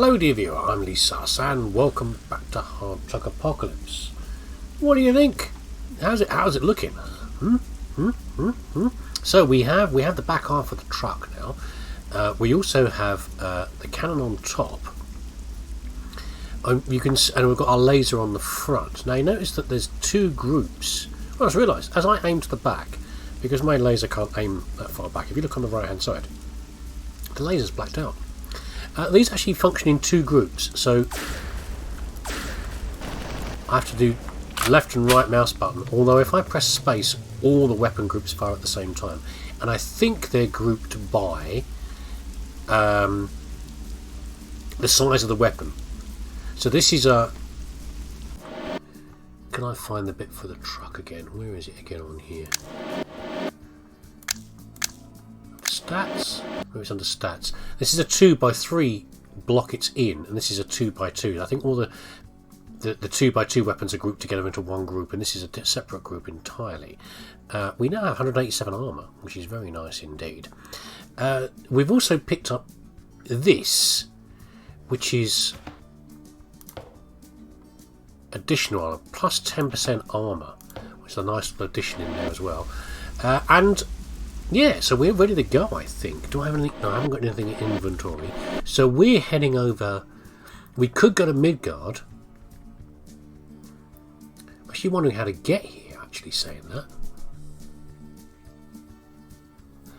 Hello dear viewer, I'm leesusss and welcome back to Hard Truck Apocalypse. What do you think? How's it looking? So we have the back half of the truck now. We also have the cannon on top. And we've got our laser on the front. Now you notice that there's two groups. Well, I just realised as I aim to the back, because my laser can't aim that far back. If you look on the right hand side, the laser's blacked out. These actually function in two groups, so I have to do left and right mouse button, although if I press space all the weapon groups fire at the same time, and I think they're grouped by the size of the weapon. So this is a... Can I find the bit for the truck again? Where is it again on here? Stats? Maybe it's under stats. This is a 2x3 block it's in, and this is a 2x2. I think all the 2x2 weapons are grouped together into one group, and this is a separate group entirely. We now have 187 armour, which is very nice indeed. We've also picked up this, which is additional armour, plus 10% armour, which is a nice little addition in there as well. And yeah, so we're ready to go, I think. Do I have anything? No, I haven't got anything in inventory. So we're heading over. We could go to Midgard. I'm actually wondering how to get here, actually saying that.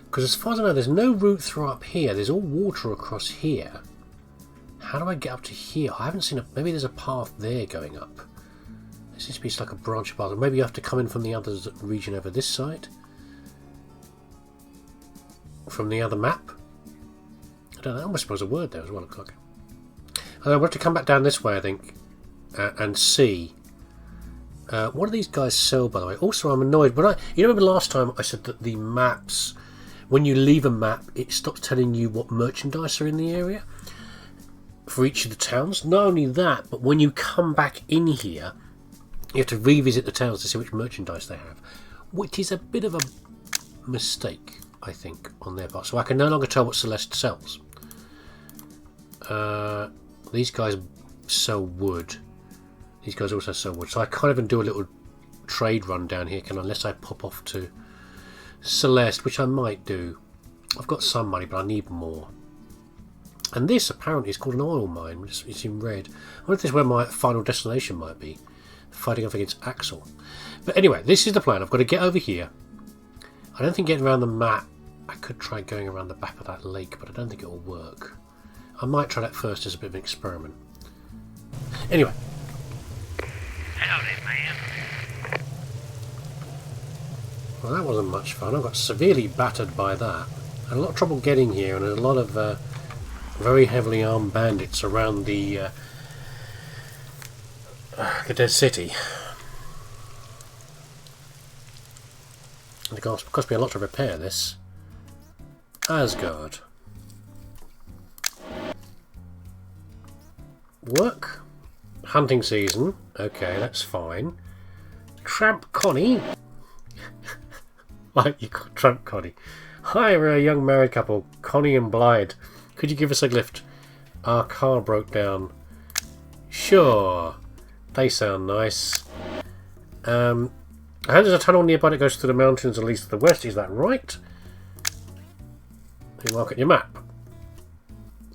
Because as far as I know, there's no route through up here. There's all water across here. How do I get up to here? I haven't seen a... Maybe there's a path there going up. There seems to be like a branch path. Maybe you have to come in from the other region over this side. From the other map. I don't know, I almost suppose a word there as well, looks like. We'll have to come back down this way, I think, and see. What do these guys sell, by the way? Also, I'm annoyed, but you remember last time I said that the maps, when you leave a map, it stops telling you what merchandise are in the area for each of the towns. Not only that, but when you come back in here, you have to revisit the towns to see which merchandise they have, which is a bit of a mistake, I think, on their part. So I can no longer tell what Celeste sells. These guys sell wood. These guys also sell wood. So I can't even do a little trade run down here, can I? Unless I pop off to Celeste, which I might do. I've got some money, but I need more. And this apparently is called an oil mine. It's in red. I wonder if this is where my final destination might be. Fighting off against Axel. But anyway, this is the plan. I've got to get over here. I don't think getting around the map... I could try going around the back of that lake, but I don't think it will work. I might try that first as a bit of an experiment. Anyway. Hello there, man. Well, that wasn't much fun. I got severely battered by that. I had a lot of trouble getting here, and a lot of very heavily armed bandits around the dead city. It cost me a lot to repair this. Asgard. Work. Hunting season. Okay, that's fine. Tramp Connie. Like you call Tramp Connie. Hi, we're a young married couple, Connie and Blythe. Could you give us a lift? Our car broke down. Sure. They sound nice. And there's a tunnel nearby that goes through the mountains and leads to the west, is that right? You mark at your map.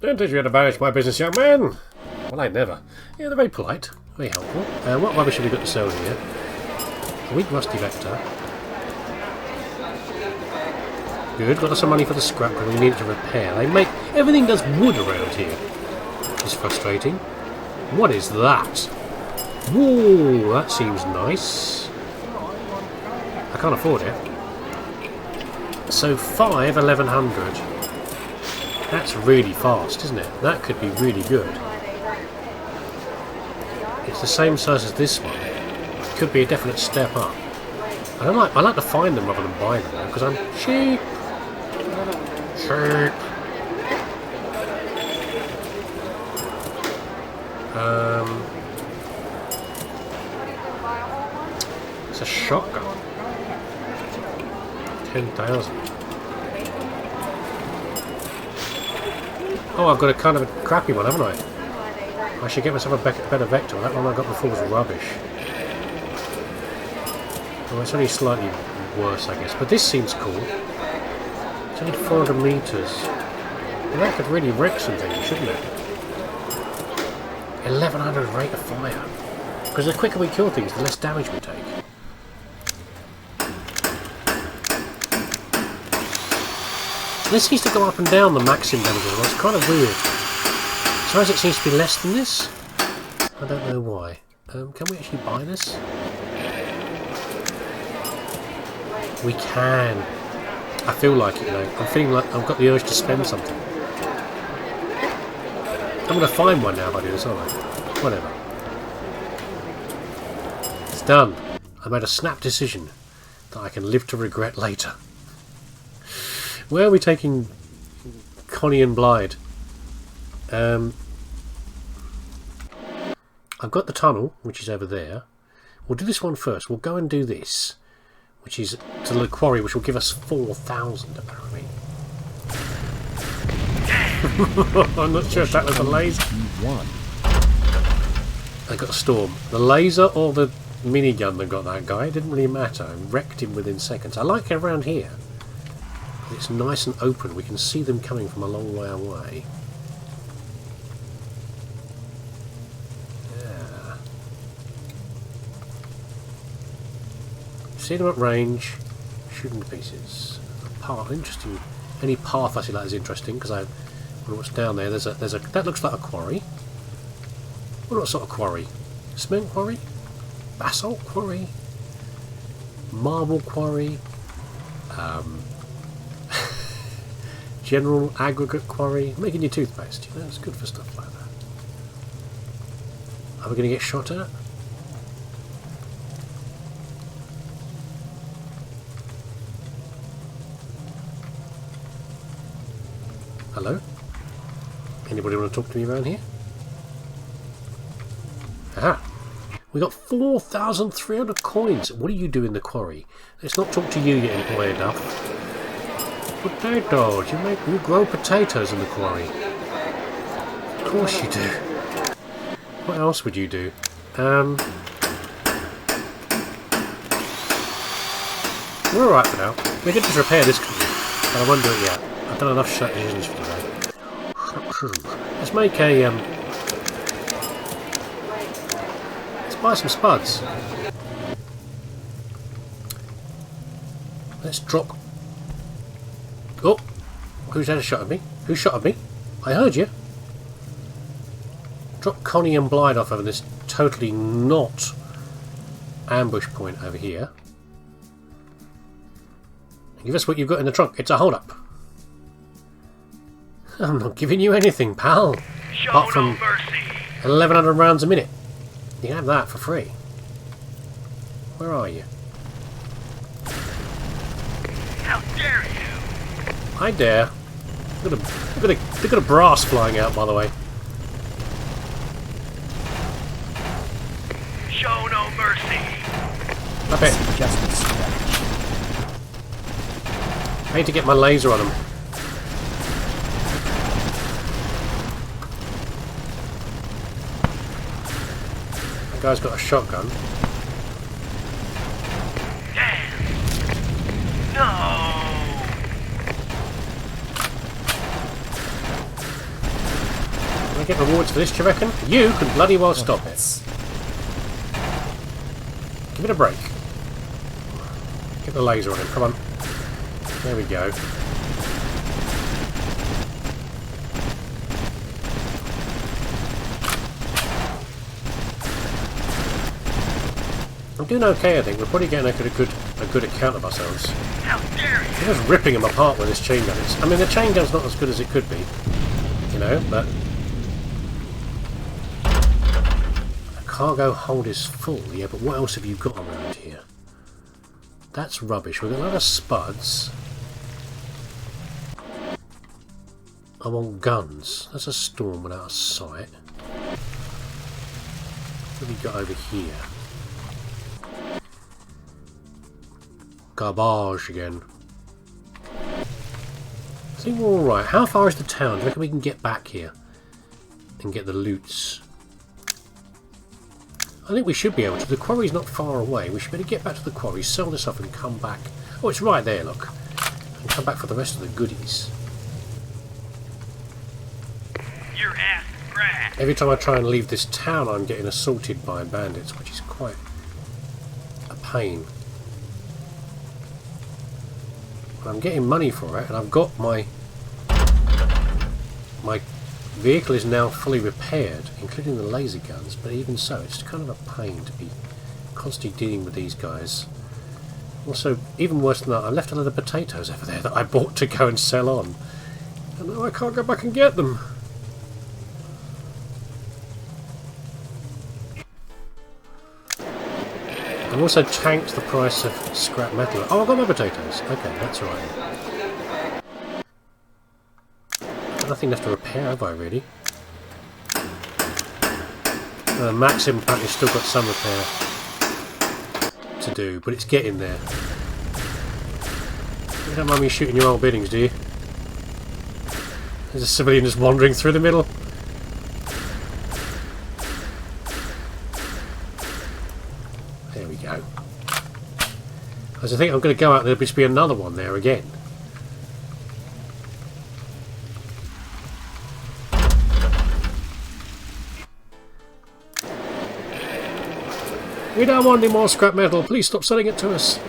Don't teach me how to manage my business, young man. Well, I never. Yeah, they're very polite, very helpful. What rubbish have we got to sell here? A weak rusty vector. Good, got us some money for the scrap because we need it to repair. They make... Everything does wood around here. Which is frustrating. What is that? Whoa, that seems nice. I can't afford it. So 1100. That's really fast, isn't it? That could be really good. It's the same size as this one. It could be a definite step up. I like to find them rather than buy them because I'm cheap. Cheap. It's a shotgun. 10,000. Oh, I've got a kind of a crappy one, haven't I? I should get myself a better vector. That one I got before was rubbish. Well, it's only slightly worse, I guess. But this seems cool. It's only 400 meters. Well, that could really wreck some things, shouldn't it? 1100 rate of fire. Because the quicker we kill things, the less damage we take. This seems to go up and down the maximum damage as well. It's kind of weird. So as it seems to be less than this, I don't know why. Can we actually buy this? We can. I feel like it, you know. I'm feeling like I've got the urge to spend something. I'm going to find one now if I do this, aren't I? Whatever. It's done. I made a snap decision that I can live to regret later. Where are we taking Connie and Blyde? I've got the tunnel, which is over there. We'll do this one first. We'll go and do this, which is to the quarry, which will give us 4,000 apparently. I'm not sure if that was a laser. I got a storm. The laser or the minigun that got that guy, it didn't really matter. I wrecked him within seconds. I like it around here. It's nice and open. We can see them coming from a long way away. Yeah. See them at range. Shoot them to pieces. A path. Interesting. Any path I see like is interesting because I wonder what's down there. There's a. That looks like a quarry. What sort of quarry? Cement quarry? Basalt quarry? Marble quarry? General aggregate quarry? Making your toothpaste, you know, it's good for stuff like that. Are we going to get shot at? Hello? Anybody want to talk to me around here? Aha! We got 4,300 coins. What do you do in the quarry? Let's not talk to you, you employer duff. Potatoes. You grow potatoes in the quarry. Of course you do. What else would you do? We're alright for now. We can just repair this, but I won't do it yet. I've done enough decisions for today. Let's make a let's buy some spuds. Let's drop. Oh, who's had a shot at me? Who shot at me? I heard you. Drop Connie and Blyde off over this totally not ambush point over here. Give us what you've got in the trunk. It's a hold-up. I'm not giving you anything, pal. Apart from 1,100 rounds a minute. You can have that for free. Where are you? How dare you! I dare. Look at a brass flying out, by the way. Show no mercy. I bet. I need to get my laser on him. That guy's got a shotgun. Damn. No. Can I get rewards for this, do you reckon? You can bloody well stop it. Give it a break. Get the laser on him, come on. There we go. I'm doing okay, I think. We're probably getting a good account of ourselves. How dare you! We're just ripping them apart with this chain gun. I mean, the chain gun's not as good as it could be, you know, but the cargo hold is full. Yeah, but what else have you got around here? That's rubbish. We've got a lot of spuds. I want guns. That's a storm without a sight. What have we got over here? Garbage again. I think we're alright. How far is the town? Do you reckon we can get back here and get the loots? I think we should be able to. The quarry's not far away. We should better get back to the quarry, sell this off and come back. Oh, it's right there, look. And come back for the rest of the goodies. Your ass grass. Every time I try and leave this town, I'm getting assaulted by bandits, which is quite a pain. I'm getting money for it, and I've got my vehicle is now fully repaired, including the laser guns, but even so, it's kind of a pain to be constantly dealing with these guys. Also, even worse than that, I left a lot of potatoes over there that I bought to go and sell on. And now I can't go back and get them. I've also tanked the price of scrap metal. Oh, I've got my potatoes. Okay, that's all right. Nothing left to repair, have I, really? Maxim apparently still got some repair to do, but it's getting there. You don't mind me shooting your old buildings, do you? There's a civilian just wandering through the middle. There we go. As I think I'm going to go out, there'll just be another one there again. We don't want any more scrap metal. Please stop selling it to us.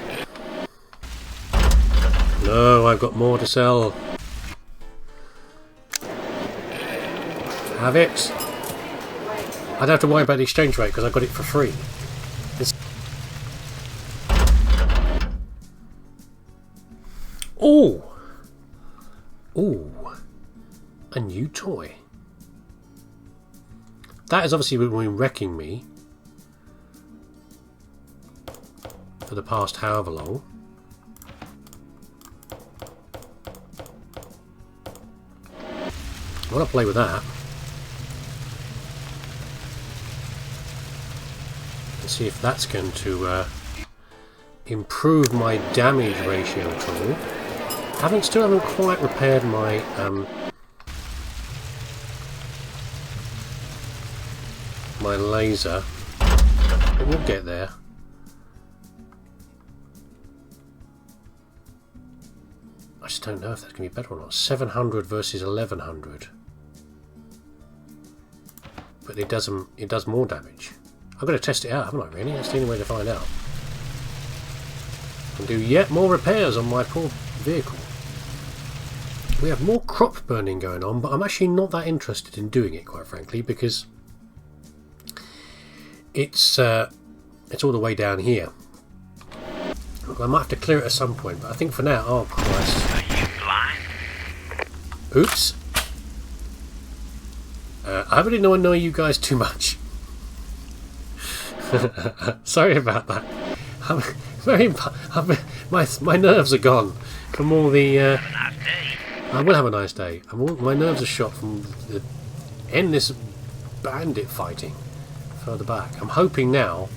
No, I've got more to sell. Have it. I don't have to worry about the exchange rate because I got it for free. Oh! Oh! A new toy. That has obviously been wrecking me for the past however long. I want to play with that. And see if that's going to improve my damage ratio at all. Still haven't quite repaired my my laser, but we'll get there. I just don't know if that's going to be better or not. 700 versus 1100, but it does more damage. I've got to test it out, haven't I? Really, that's the only way to find out. And do yet more repairs on my poor vehicle. We have more crop burning going on, but I'm actually not that interested in doing it, quite frankly, because it's all the way down here. I might have to clear it at some point, but I think for now... Oh, Christ. Are you blind? Oops. I really don't annoy you guys too much. Sorry about that. My nerves are gone from all the... Nice day. I will have a nice day. My nerves are shot from the endless bandit fighting further back. I'm hoping now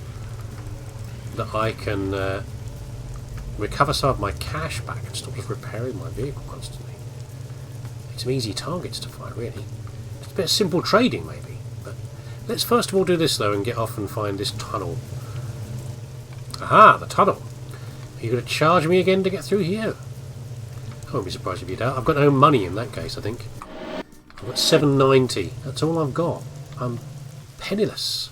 that I can recover some of my cash back and stop just repairing my vehicle constantly. Need some easy targets to fight, really. Just a bit of simple trading, maybe. But let's first of all do this, though, and get off and find this tunnel. Aha, the tunnel. Are you going to charge me again to get through here? I won't be surprised if you don't. I've got no money in that case, I think. I've got 790. That's all I've got. I'm penniless.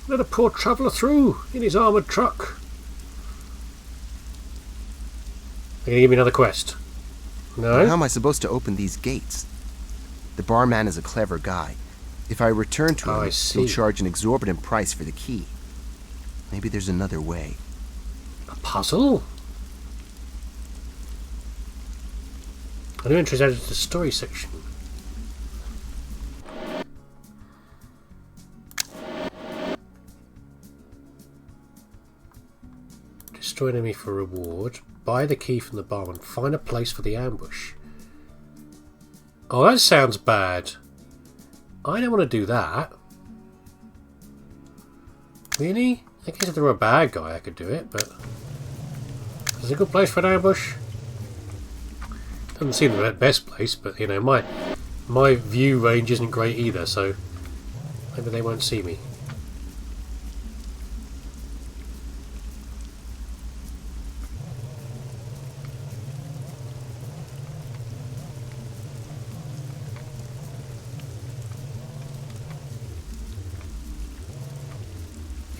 Let a poor traveller through in his armoured truck. Are you going to give me another quest? No? How am I supposed to open these gates? The barman is a clever guy. If I return to him, he'll charge an exorbitant price for the key. Maybe there's another way. A puzzle? A new entry is added to the story section. Destroy enemy for reward. Buy the key from the barman. Find a place for the ambush. Oh, that sounds bad. I don't want to do that. Really? I guess if there were a bad guy I could do it, but... Is it a good place for an ambush? Doesn't seem the best place, but you know, my view range isn't great either, so Maybe they won't see me.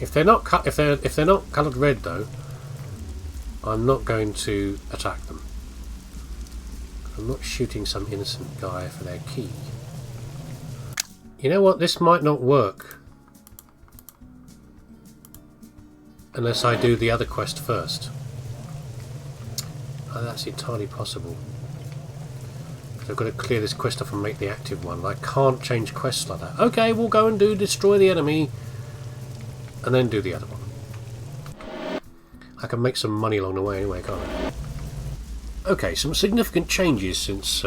If they're not coloured red though, I'm not going to attack them. I'm not shooting some innocent guy for their key. You know what? This might not work unless I do the other quest first. Oh, that's entirely possible. But I've got to clear this quest off and make the active one. I can't change quests like that. Okay, we'll go and destroy the enemy and then do the other one. I can make some money along the way anyway, can't I? Okay, some significant changes since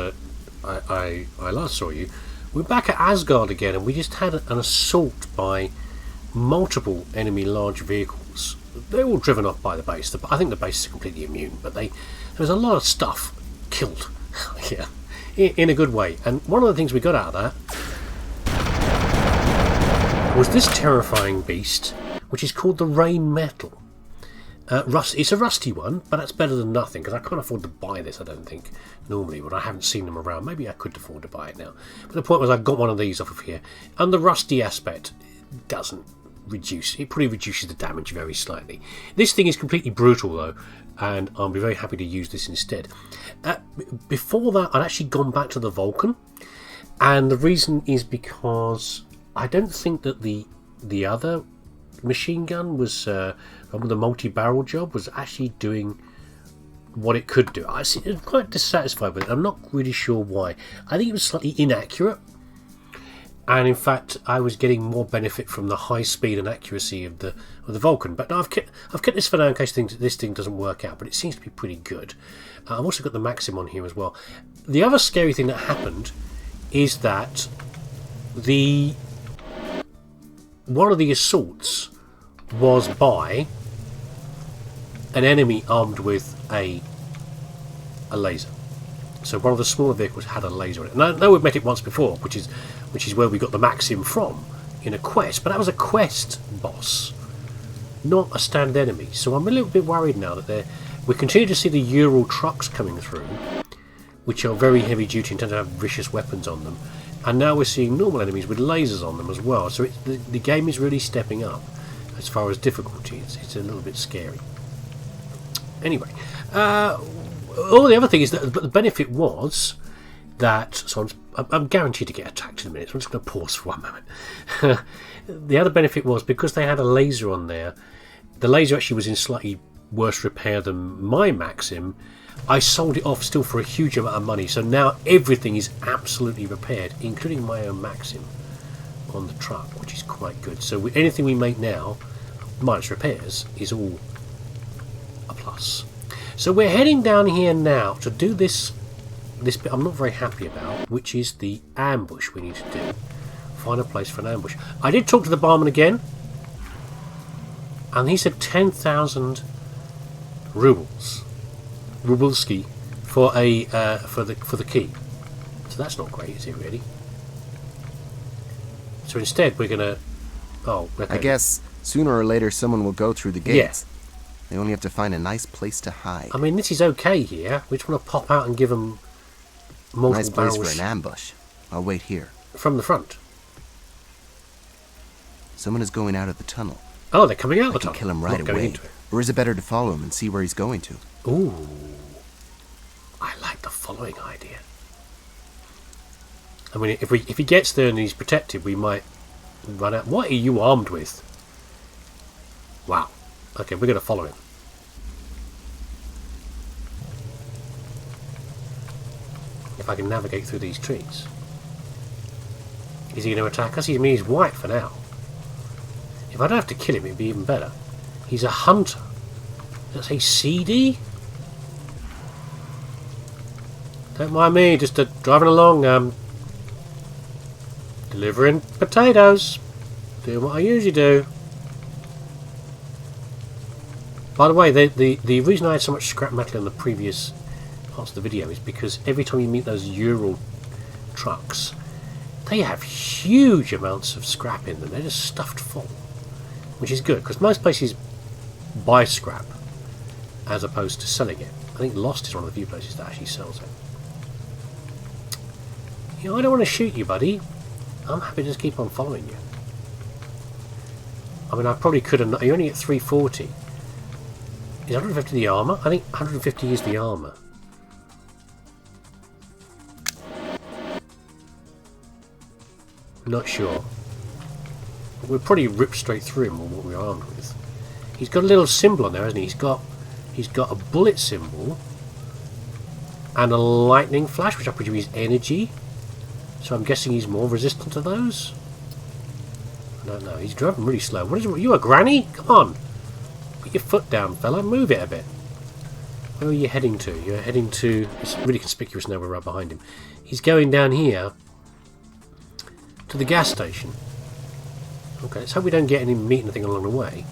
I last saw you. We're back at Asgard again, and we just had an assault by multiple enemy large vehicles. They're all driven off by the base. I think the base is completely immune, but there was a lot of stuff killed. Yeah, in a good way. And one of the things we got out of that was this terrifying beast, which is called the Rain Metal. It's a rusty one, but that's better than nothing, because I can't afford to buy this, I don't think, normally, but I haven't seen them around. Maybe I could afford to buy it now. But the point was I got one of these off of here, and the rusty aspect doesn't reduce. It probably reduces the damage very slightly. This thing is completely brutal, though, and I'll be very happy to use this instead. Before that, I'd actually gone back to the Vulcan, and the reason is because I don't think that the other machine gun was the multi-barrel job was actually doing what it could do. I was quite dissatisfied with it. I'm not really sure why. I think it was slightly inaccurate, and in fact I was getting more benefit from the high speed and accuracy of the Vulcan. But no, I've kept this for now in case this thing doesn't work out, but it seems to be pretty good. I've also got the Maxim on here as well. The other scary thing that happened is that one of the assaults was by an enemy armed with a laser. So one of the smaller vehicles had a laser on it. And I know we've met it once before, which is where we got the Maxim from in a quest, but that was a quest boss, not a stand enemy. So I'm a little bit worried now that we continue to see the Ural trucks coming through, which are very heavy duty and tend to have vicious weapons on them. And now we're seeing normal enemies with lasers on them as well. So the game is really stepping up as far as difficulty. It's a little bit scary. Anyway, all the other thing is that the benefit was that. So I'm guaranteed to get attacked in a minute. So I'm just going to pause for one moment. The other benefit was because they had a laser on there. The laser actually was in slightly worse repair than my Maxim. I sold it off still for a huge amount of money, so now everything is absolutely repaired, including my own Maxim on the truck, which is quite good. So anything we make now, minus repairs, is all a plus. So we're heading down here now to do this bit I'm not very happy about, which is the ambush we need to do. Find a place for an ambush. I did talk to the barman again, and he said 10,000 rubles. Rubelski for the key. So that's not great, is it really? So instead we're gonna okay. I guess sooner or later someone will go through the gates. Yeah. They only have to find a nice place to hide. I mean, this is okay here. We just want to pop out and give them multiple nice place barrels. For an ambush. I'll wait here. From the front. Someone is going out of the tunnel. Oh, they're coming out of the tunnel. Kill him right away. Or is it better to follow him and see where he's going to? Ooh. I like the following idea. I mean, if he gets there and he's protected, we might run out. What are you armed with? Wow. Okay, we're going to follow him. If I can navigate through these trees. Is he going to attack us? I mean, he's white for now. If I don't have to kill him, it'd be even better. He's a hunter. Does that say CD? Don't mind me, just driving along, delivering potatoes. Doing what I usually do. By the way, the reason I had so much scrap metal in the previous parts of the video is because every time you meet those Ural trucks, They have huge amounts of scrap in them. They're just stuffed full, which is good because most places buy scrap as opposed to selling it. I think Lost is one of the few places that actually sells it. You know, I don't want to shoot you, buddy. I'm happy to just keep on following you. I mean, I probably could have... You only get 340. Is 150 the armour? I think 150 is the armour. Not sure. We'll probably rip straight through him with what we're armed with. He's got a little symbol on there, hasn't he? He's got a bullet symbol and a lightning flash, which I presume is energy. So I'm guessing he's more resistant to those. I don't know. He's driving really slow. What is it? You a granny? Come on. Put your foot down, fella. Move it a bit. Where are you heading to? You're heading to... It's really conspicuous now we're right behind him. He's going down here to the gas station. Okay, let's hope we don't get any meat anything along the way.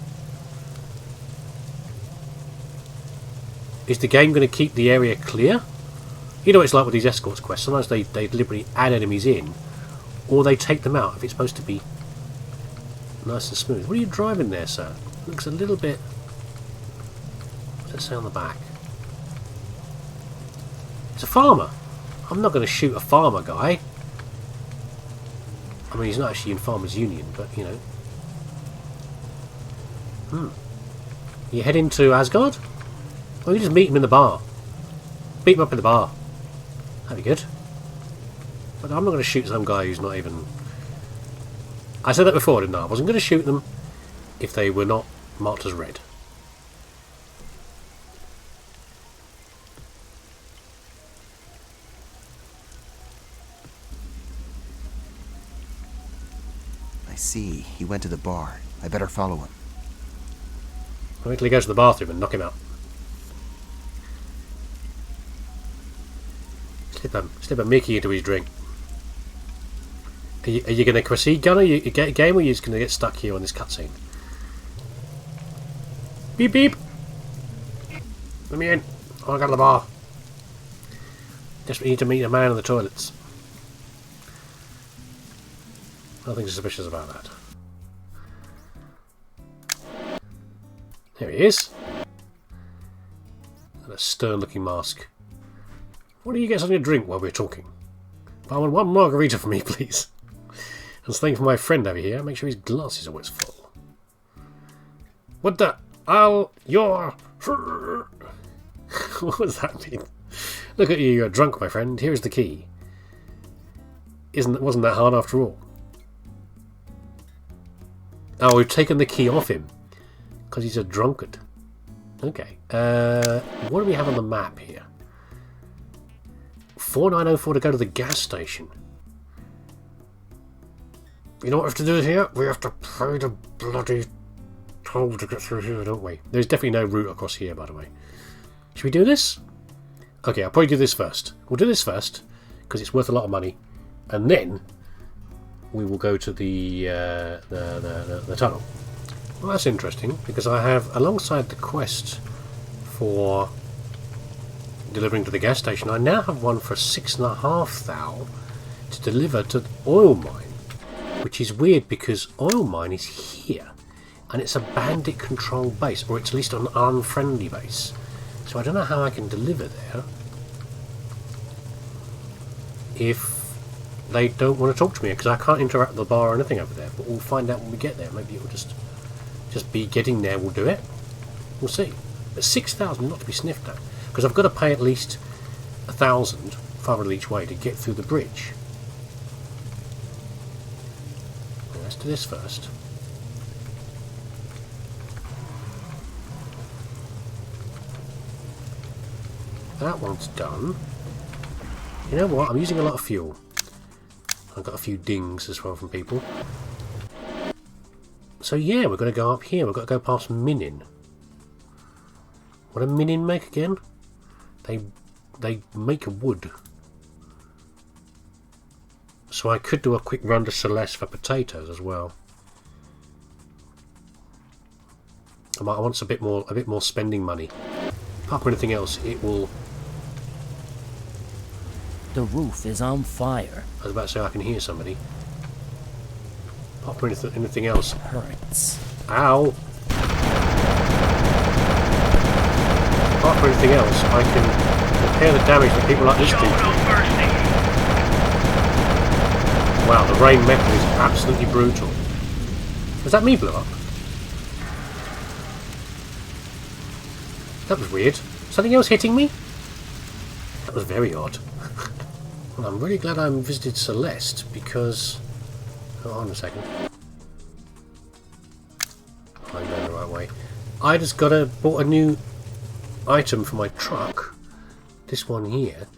Is the game going to keep the area clear? You know what it's like with these escorts quests. Sometimes they deliberately add enemies in, or they take them out if it's supposed to be nice and smooth. What are you driving there, sir? Looks a little bit... What's that say on the back? It's a farmer. I'm not going to shoot a farmer guy. I mean, he's not actually in Farmers Union, but, you know. You heading to Asgard? Or you just meet him in the bar. Beat him up in the bar. That'd be good. But I'm not going to shoot some guy who's not even... I said that before, didn't I? I wasn't going to shoot them if they were not marked as red. I see. He went to the bar. I better follow him. Wait till he goes to the bathroom and knock him out. Slip a Mickey into his drink. Are you going to proceed, Gunner? You get a game, or are you just going to get stuck here on this cutscene? Beep beep! Let me in. I want to go to the bar. Just need to meet a man in the toilets. Nothing suspicious about that. There he is. And a stern-looking mask. What do you get something to drink while we're talking? I want one margarita for me, please. And something for my friend over here. Make sure his glass is always full. What the... Your... What does that mean? Look at you, you're drunk, my friend. Here's the key. Wasn't that hard after all? Oh, we've taken the key off him. Because he's a drunkard. Okay. What do we have on the map here? 4904 to go to the gas station. You know what we have to do here? We have to pay the bloody toll to get through here, don't we? There's definitely no route across here, by the way. Should we do this? Okay, I'll probably do this first. We'll do this first, because it's worth a lot of money. And then we will go to the tunnel. Well, that's interesting, because I have, alongside the quest for delivering to the gas station, I now have one for 6.5 thou to deliver to the oil mine, which is weird because oil mine is here, and it's a bandit controlled base, or it's at least an unfriendly base. So I don't know how I can deliver there if they don't want to talk to me, because I can't interact with the bar or anything over there. But we'll find out when we get there. Maybe it will just be getting there will do it. We'll see. But 6,000 not to be sniffed at, because I've got to pay at least 1,500 each way to get through the bridge. Well, let's do this first. That one's done. You know what? I'm using a lot of fuel. I've got a few dings as well from people. So yeah, we're going to go up here. We've got to go past Minin. What do Minin make again? They make wood. So I could do a quick run to Celeste for potatoes as well. I want a bit more spending money. Apart from anything else, it will The roof is on fire. I was about to say I can hear somebody. Apart from anything else. Hurts. Ow! Apart from anything else, I can repair the damage that people like this do. Show no mercy. Wow, the rain method is absolutely brutal. Was that me blew up? That was weird. Something else hitting me? That was very odd. Well, I'm really glad I visited Celeste because... Hold on a second. I'm going the right way. I just bought a new item for my truck. This one here.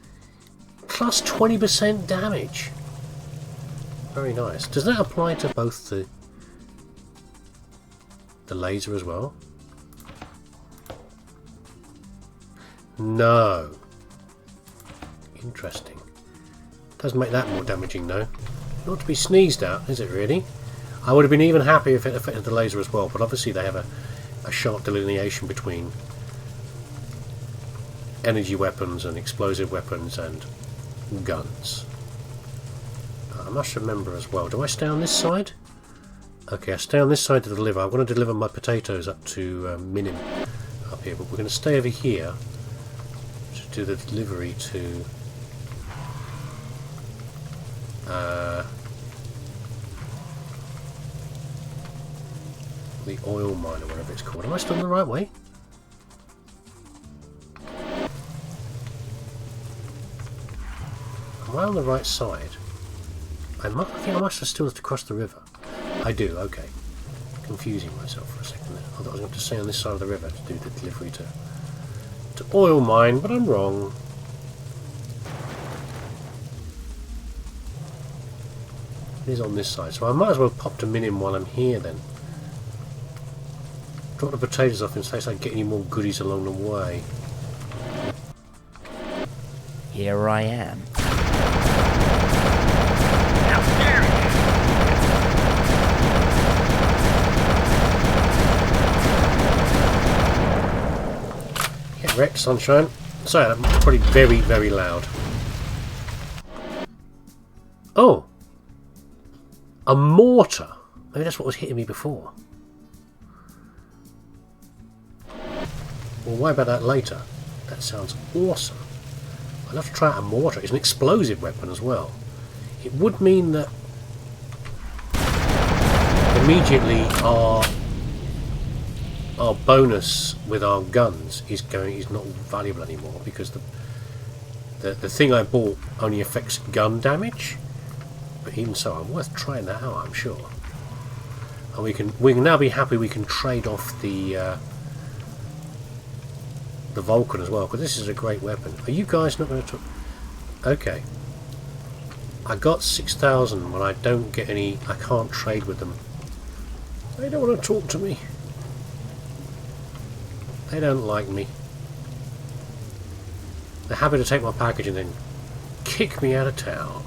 Plus 20% damage. Very nice. Does that apply to both the laser as well? No. Interesting. Doesn't make that more damaging though. Not to be sneezed at, is it really? I would have been even happy if it affected the laser as well, but obviously they have a sharp delineation between energy weapons and explosive weapons and guns. I must remember as well. Do I stay on this side? Okay, I stay on this side to deliver. I want to deliver my potatoes up to Minim up here, but we're going to stay over here to do the delivery to the oil mine or whatever it's called. Am I still on the right way? Am I on the right side? I think I must have still have to cross the river. I do, okay. Confusing myself for a second there. I thought I was going to stay on this side of the river to do the delivery to oil mine, but I'm wrong. It is on this side, so I might as well pop to Minim while I'm here then. Drop the potatoes off in case I get any more goodies along the way. Here I am. How dare you! Get wrecked, sunshine. Sorry, that's probably very, very loud. Oh! A mortar! Maybe that's what was hitting me before. Well, why about that later? That sounds awesome. I'd love to try out a mortar. It's an explosive weapon as well. It would mean that immediately our bonus with our guns is not valuable anymore because the thing I bought only affects gun damage. But even so, I'm worth trying that out, I'm sure. And we can now be happy we can trade off the Vulcan as well, because this is a great weapon. Are you guys not going to talk? Okay. I got 6,000 when I don't get any. I can't trade with them. They don't want to talk to me. They don't like me. They're happy to take my package and then kick me out of town.